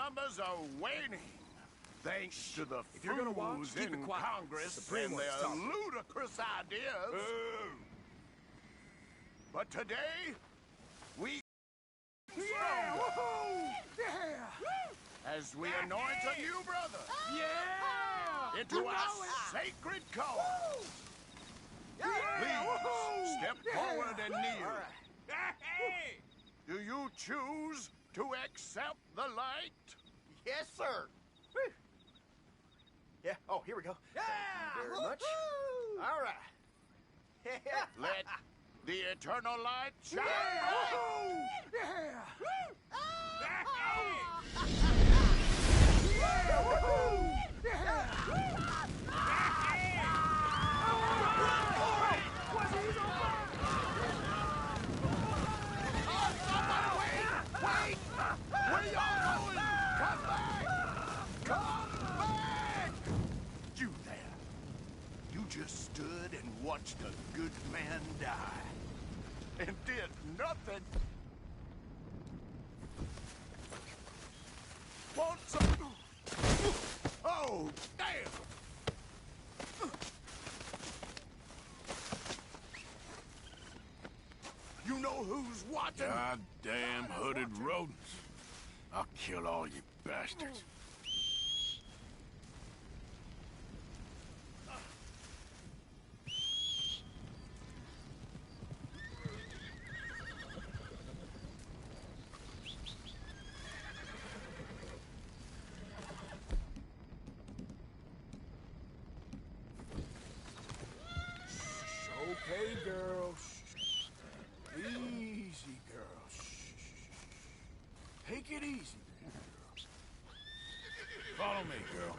numbers are waning. Thanks to the If you're gonna watch, fools keep it in quiet. Congress Supreme and wants their talking. ludicrous ideas. But today, we as we anoint a new brother into our sacred cause. Please step forward and kneel. Do you choose to accept the light? Yes, sir. Yeah. Oh, here we go. Yeah! Thank you very much. All right. Let the eternal light shine. Wait! Where y'all going? Come back! Come back! You there. You just stood and watched a good man die. And did nothing. Want some... Oh, damn! You know who's watching? Goddamn hooded rodents. I'll kill all you bastards. Okay, girl. Easy, girl. Take it easy, girl. Follow me, girl.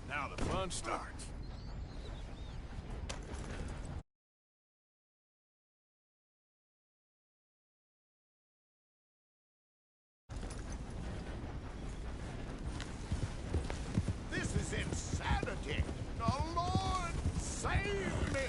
Now the fun starts. This is insanity! The Lord save me!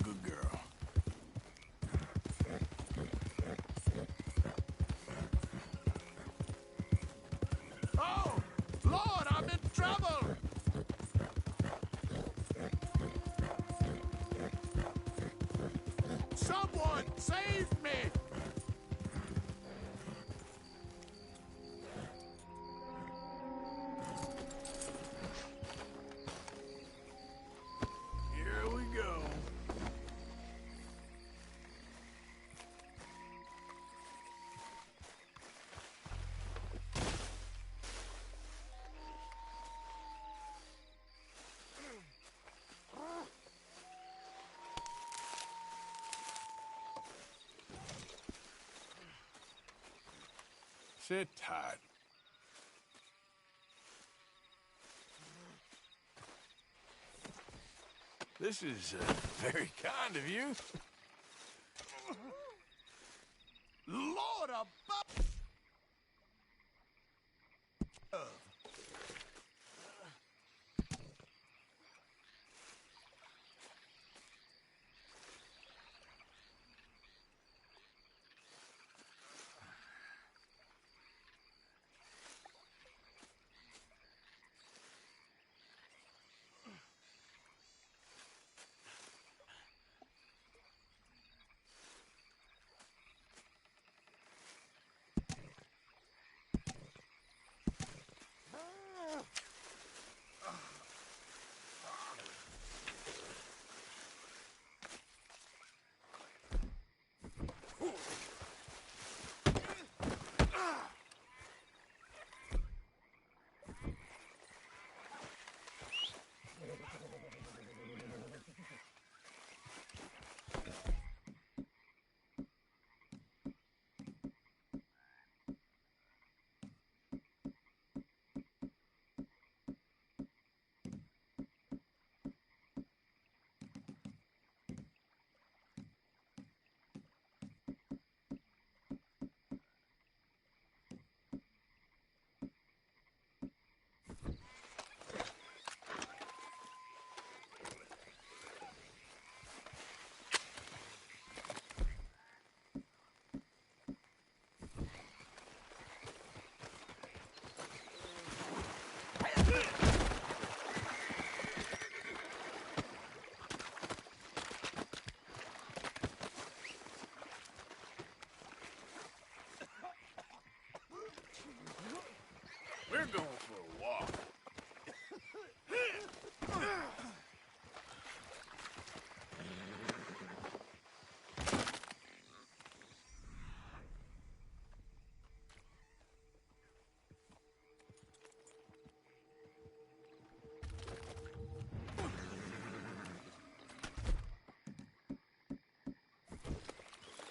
Good girl. Oh! Lord, I'm in trouble! Someone save me! Here we go. Sit tight. This is very kind of you. Lord above!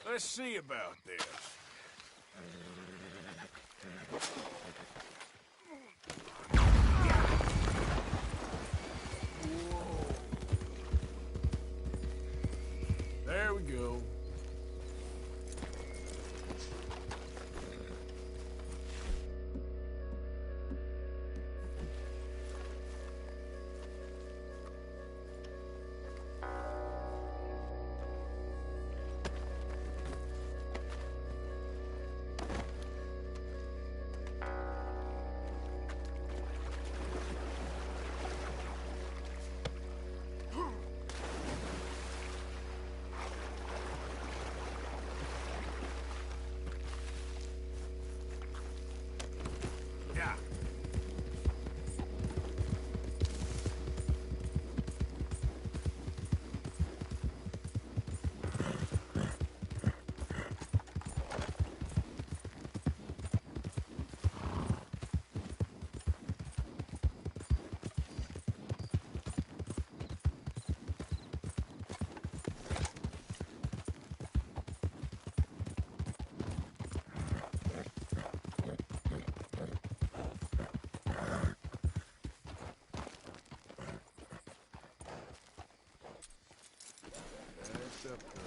Let's see about this. There we go. Yeah. That's up, girl.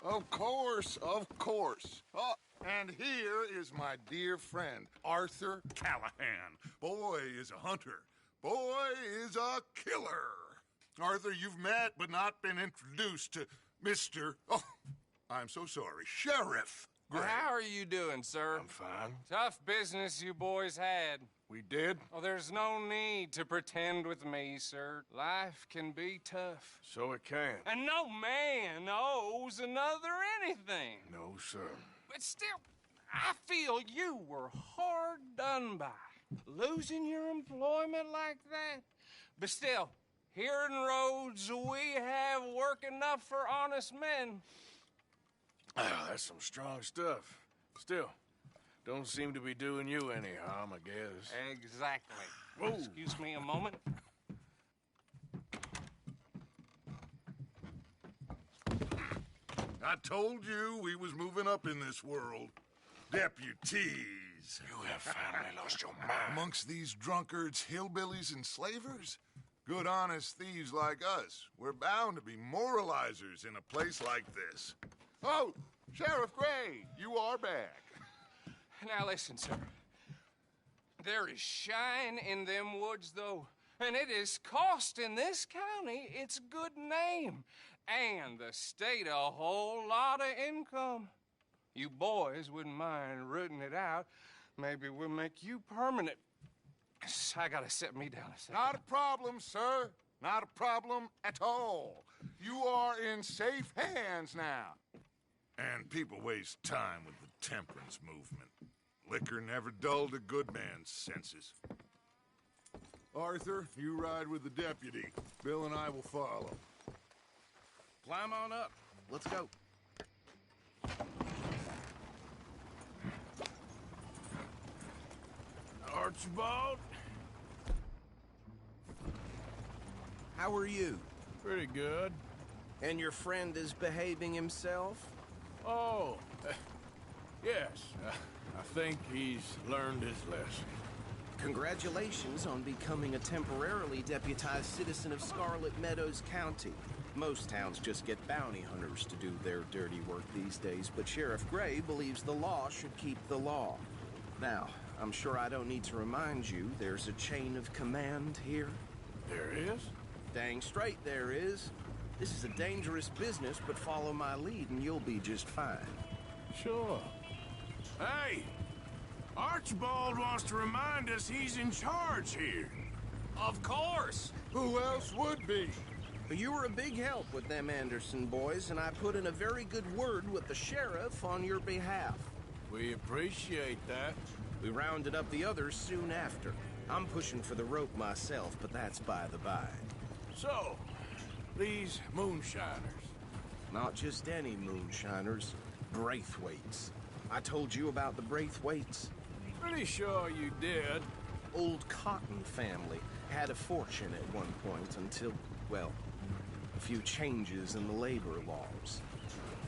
Of course, of course. Oh, and here is my dear friend, Arthur Callahan. Boy is a hunter. Boy is a killer. Arthur, you've met but not been introduced to Mr. Oh, I'm so sorry, Sheriff Gray. How are you doing, sir? I'm fine. Tough business you boys had. We did? Oh, there's no need to pretend with me, sir. Life can be tough. So it can. And no man owes another anything. No, sir. But still, I feel you were hard done by. Losing your employment like that. But still, here in Rhodes, we have work enough for honest men. Ah, that's some strong stuff. Still, don't seem to be doing you any harm, I guess. Exactly. Whoa. Excuse me a moment. I told you we was moving up in this world. Deputies. You have finally lost your mind. Amongst these drunkards, hillbillies, and slavers? Good, honest thieves like us. We're bound to be moralizers in a place like this. Oh, Sheriff Gray, you are back. Now listen, sir. There is shine in them woods, though, and it is costing this county its good name and the state a whole lot of income. You boys wouldn't mind rooting it out. Maybe we'll make you permanent. I gotta sit me down a second. Not a problem, sir. Not a problem at all. You are in safe hands now. And people waste time with the temperance movement. Liquor never dulled a good man's senses. Arthur, you ride with the deputy. Bill and I will follow. Climb on up. Let's go. Archibald? How are you? Pretty good. And your friend is behaving himself? Oh, yes. I think he's learned his lesson. Congratulations on becoming a temporarily deputized citizen of Scarlet Meadows County. Most towns just get bounty hunters to do their dirty work these days, but Sheriff Gray believes the law should keep the law. Now, I'm sure I don't need to remind you there's a chain of command here. There is? Dang straight there is. This is a dangerous business, but follow my lead and you'll be just fine. Sure. Hey! Archibald wants to remind us he's in charge here. Of course. Who else would be? You were a big help with them Anderson boys, and I put in a very good word with the sheriff on your behalf. We appreciate that. We rounded up the others soon after. I'm pushing for the rope myself, but that's by the by. So, these moonshiners. Not just any moonshiners, Braithwaites. I told you about the Braithwaites. Pretty sure you did. Old Cotton family had a fortune at one point until, well, a few changes in the labor laws.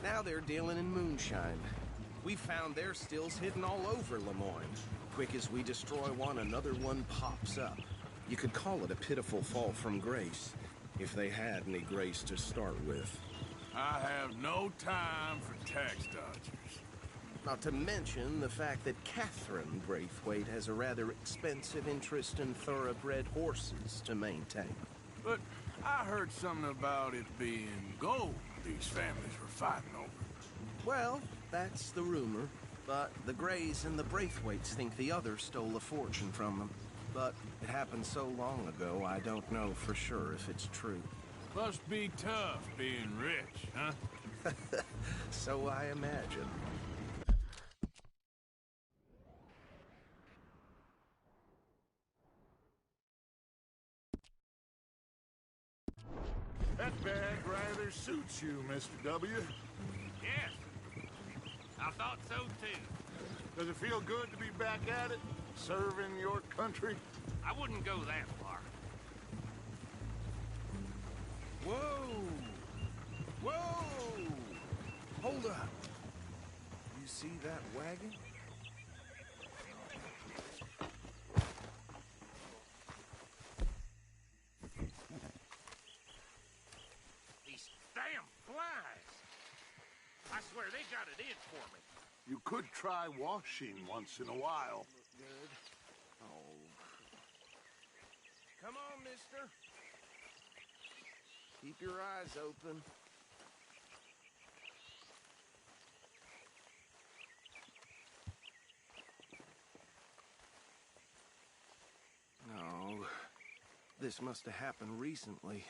Now they're dealing in moonshine. We found their stills hidden all over Lemoyne. Quick as we destroy one, another one pops up. You could call it a pitiful fall from grace, if they had any grace to start with. I have no time for tax dodgers. Not to mention the fact that Catherine Braithwaite has a rather expensive interest in thoroughbred horses to maintain. But I heard something about it being gold these families were fighting over. Well, that's the rumor. But the Greys and the Braithwaites think the others stole a fortune from them. But it happened so long ago, I don't know for sure if it's true. Must be tough being rich, huh? So I imagine. That bag rather suits you, Mr. W. Yes, I thought so too. Does it feel good to be back at it, serving your country? I wouldn't go that far. Whoa! Whoa! Hold up. You see that wagon? These damn flies. I swear they got it in for me. You could try washing once in a while. Good. Oh. Come on, mister. Keep your eyes open. No. This must have happened recently.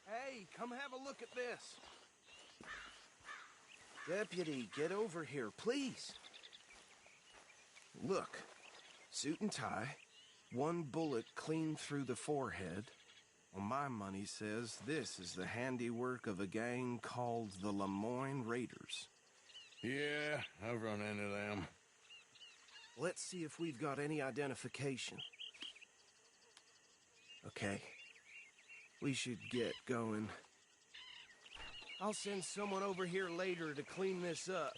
Hey, come have a look at this. Deputy, get over here, please. Look, suit and tie, one bullet clean through the forehead. Well, my money says this is the handiwork of a gang called the Lemoyne Raiders. Yeah, I've run into them. Let's see if we've got any identification. Okay. We should get going. I'll send someone over here later to clean this up.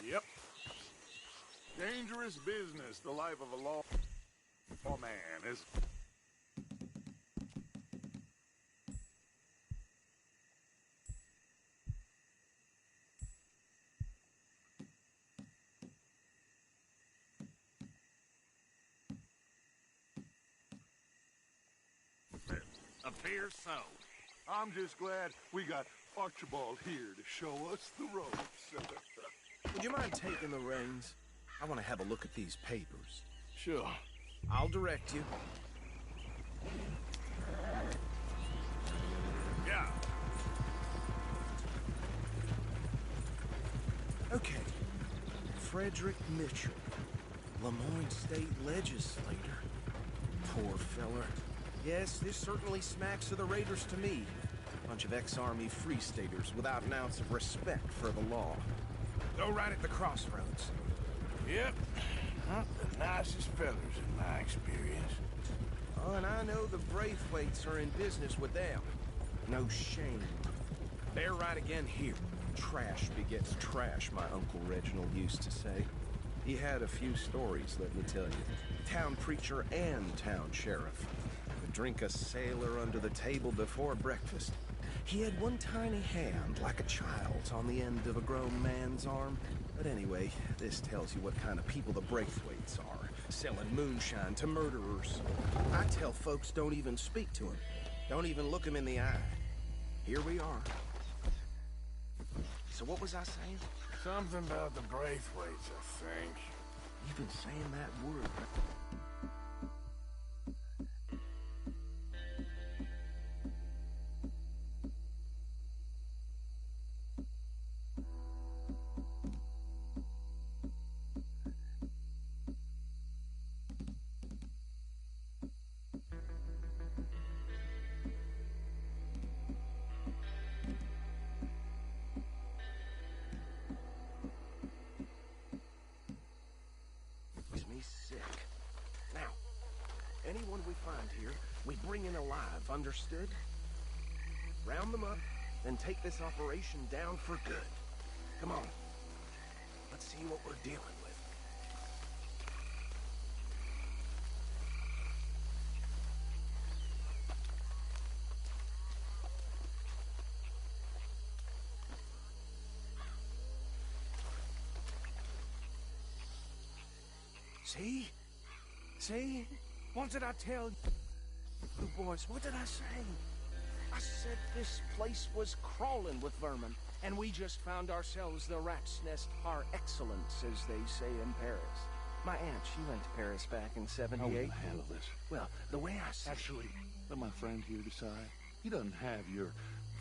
Yep. Dangerous business, the life of a lawman is. Appears so. I'm just glad we got Archibald here to show us the ropes. Would you mind taking the reins? I want to have a look at these papers. Sure. I'll direct you. Yeah. Okay. Frederick Mitchell, Lemoyne State Legislator. Poor feller. Yes, this certainly smacks of the Raiders to me. Bunch of ex-Army Free Staters without an ounce of respect for the law. Go right at the crossroads. Yep. Not the nicest fellers in my experience. Oh, and I know the Braithwaites are in business with them. No shame. They're right again here. Trash begets trash, my Uncle Reginald used to say. He had a few stories, let me tell you. Town preacher and town sheriff. Would drink a sailor under the table before breakfast. He had one tiny hand, like a child's, on the end of a grown man's arm. But anyway, this tells you what kind of people the Braithwaites are. Selling moonshine to murderers. I tell folks don't even speak to him. Don't even look him in the eye. Here we are. So what was I saying? Something about the Braithwaites, I think. You've been saying that word. Me sick. Now, anyone we find here, we bring in alive, understood? Round them up, then take this operation down for good. Come on. Let's see what we're dealing with. See? See? What did I tell you boys? What did I say? I said this place was crawling with vermin, and we just found ourselves the rat's nest par excellence, as they say in Paris. My aunt, she went to Paris back in How are we '78. gonna handle this? Well, the way I see Actually, let my friend here decide. He doesn't have your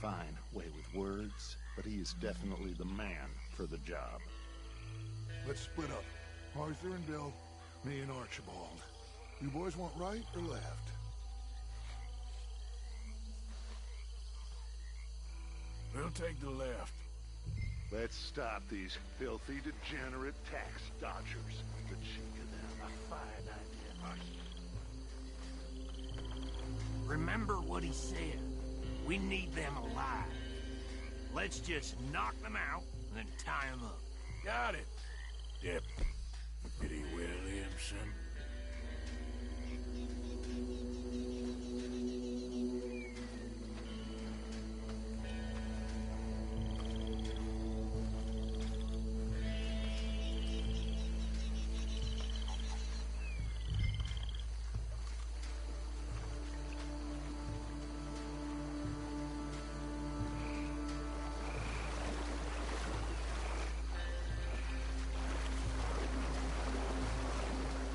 fine way with words, but he is definitely the man for the job. Let's split up. Arthur and Bill, me and Archibald. You boys want right or left? We'll take the left. Let's stop these filthy, degenerate tax dodgers. The cheek of them. A fine idea, Remember what he said. We need them alive. Let's just knock them out and then tie them up. Got it. Deputy Williamson.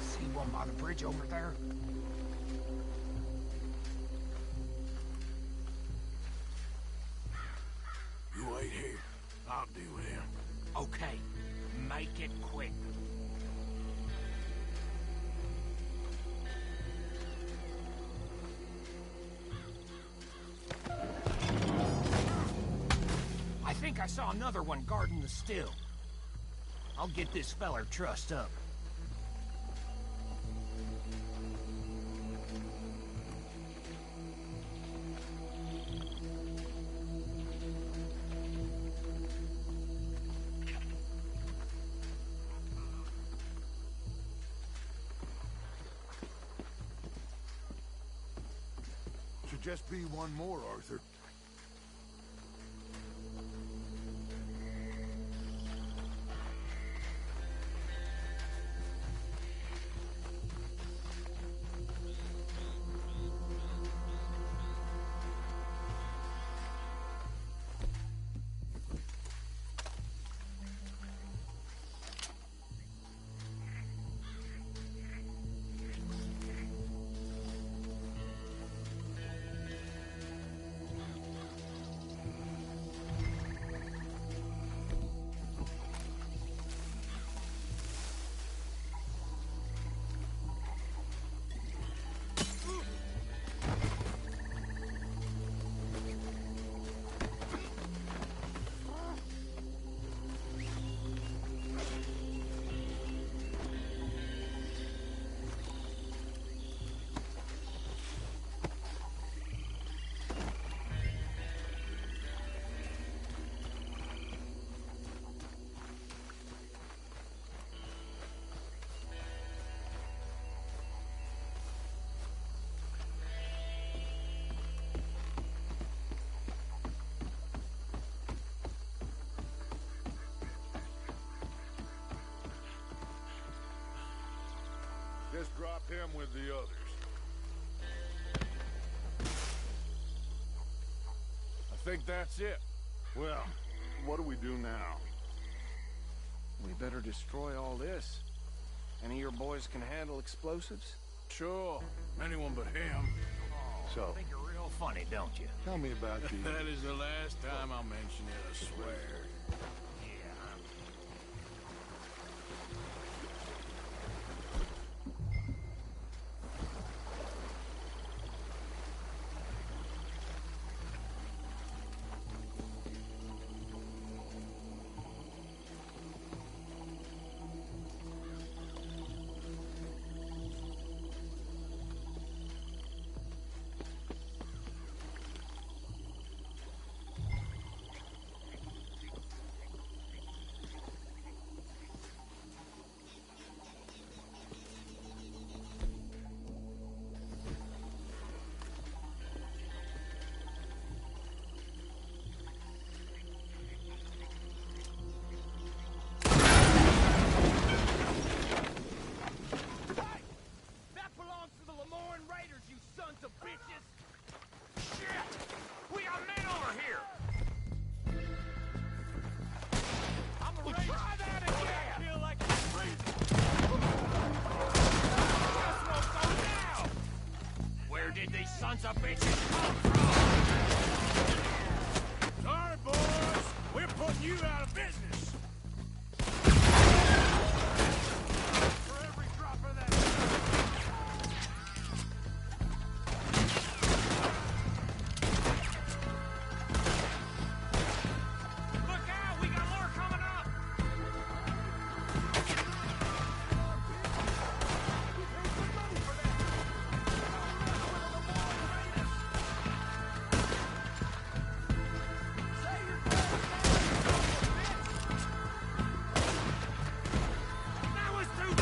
See one by the bridge over there? You wait here. I'll deal with him. Okay, make it quick. I think I saw another one guarding the still. I'll get this feller trussed up. Should just be one more, Arthur. Just drop him with the others. I think that's it. Well, what do we do now? better destroy all this. Any of your boys can handle explosives? Sure, anyone but him. So, Think you're real funny, don't you? tell me about you. That is the last time I'll mention it, I swear. That belongs to the Lemoyne Raiders, you sons of bitches! Shit! We got men over here! I'm a Raider. Try that again! I feel like it's freezing! Just won't go down! Where did these sons of bitches come from? Sorry, boys. We're putting you out of business. For every drop of that... Look out! We got more coming up! That was too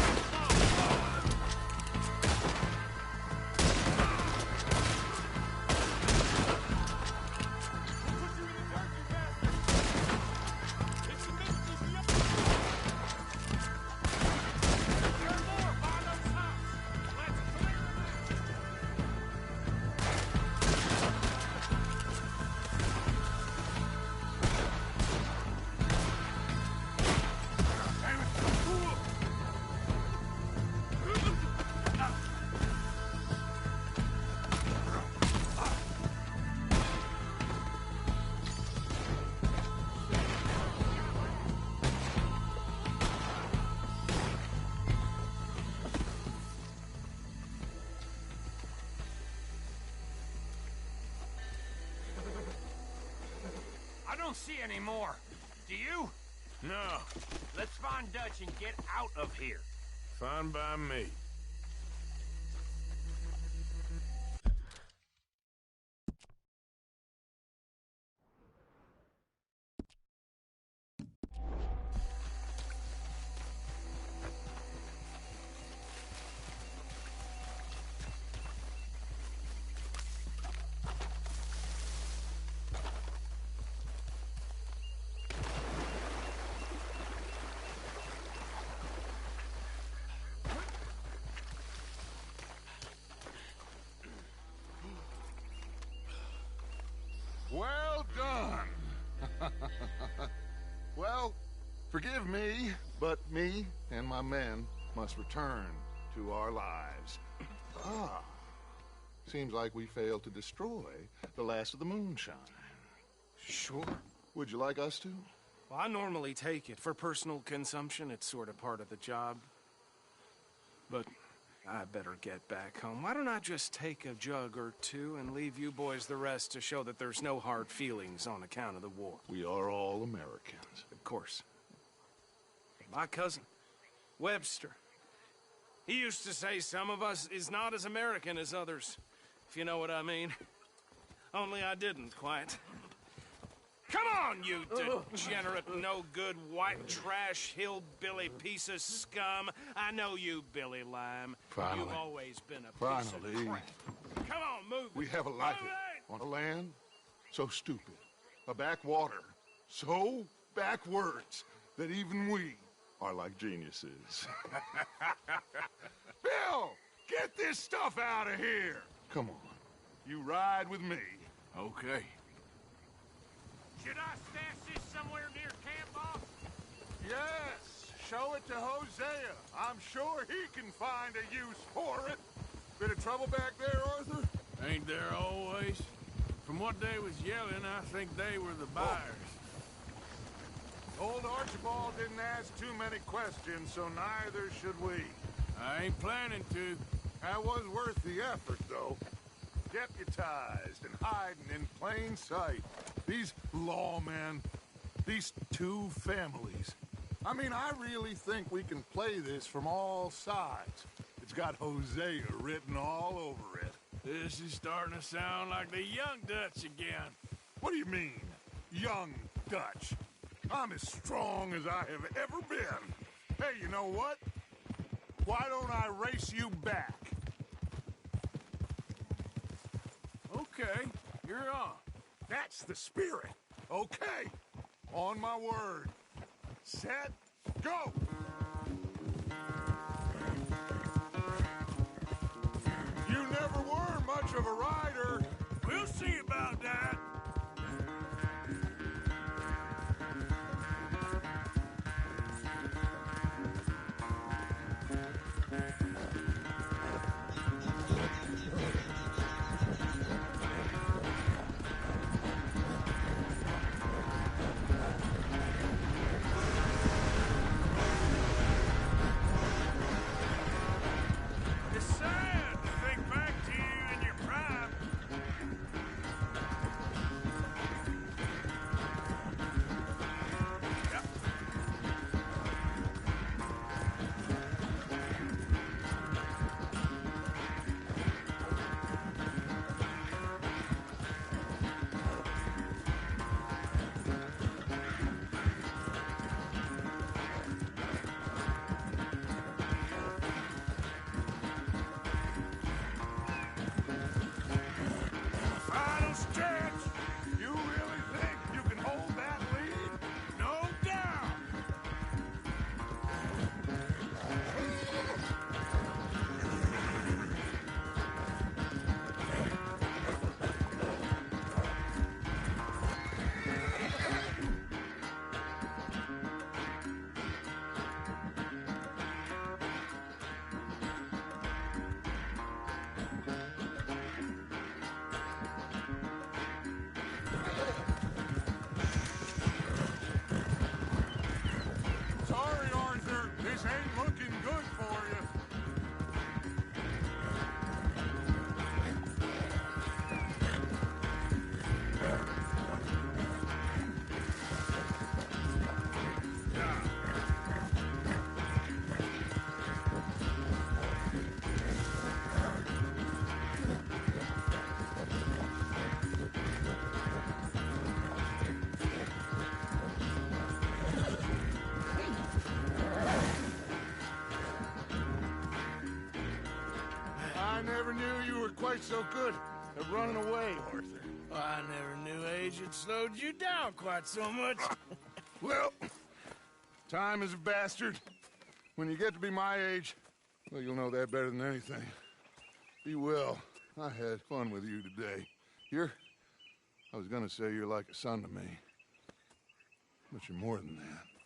I don't see any more. Do you? No, Let's find Dutch and get out of here. fine by me. Well done. Well, forgive me, but me and my men must return to our lives. Ah, seems like we failed to destroy the last of the moonshine. Sure. Would you like us to? Well, I normally take it. For personal consumption, it's sort of part of the job. But I better get back home. Why don't I just take a jug or two and leave you boys the rest to show that there's no hard feelings on account of the war? We are all Americans. Of course. My cousin, Webster, he used to say some of us is not as American as others, if you know what I mean. Only I didn't quite. Come on, you degenerate, no-good, white trash, hillbilly piece of scum. I know you, Billy Lime. Finally. You've always been a piece Finally. of crap. Come on, move We it. have a life Move it! on a land so stupid, a backwater so backwards that even we are like geniuses. Bill, get this stuff out of here. Come on, you ride with me. Okay. Should I stash this somewhere near camp, boss? Yes, show it to Hosea. I'm sure he can find a use for it. Bit of trouble back there, Arthur? Ain't there always? From what they was yelling, I think they were the buyers. Old Archibald didn't ask too many questions, so neither should we. I ain't planning to. That was worth the effort, though. Deputized and hiding in plain sight. These lawmen, these two families. I mean, I really think we can play this from all sides. It's got Hosea written all over it. This is starting to sound like the Young Dutch again. What do you mean, young Dutch? I'm as strong as I have ever been. Hey, you know what? Why don't I race you back? Okay, you're on. That's the spirit. Okay. On my word. Set, go! You never were much of a rider. We'll see about that. It's sad to think back to you in your prime. Yep. Final stretch. You really think you can hold that lead? No doubt. Sorry, Arthur. This ain't looking good for you. I never knew you were quite so good at running away, Arthur. I never knew age had slowed you down quite so much. Well, time is a bastard. When you get to be my age, well, you'll know that better than anything. Be well. I had fun with you today. I was gonna say you're like a son to me. But you're more than that.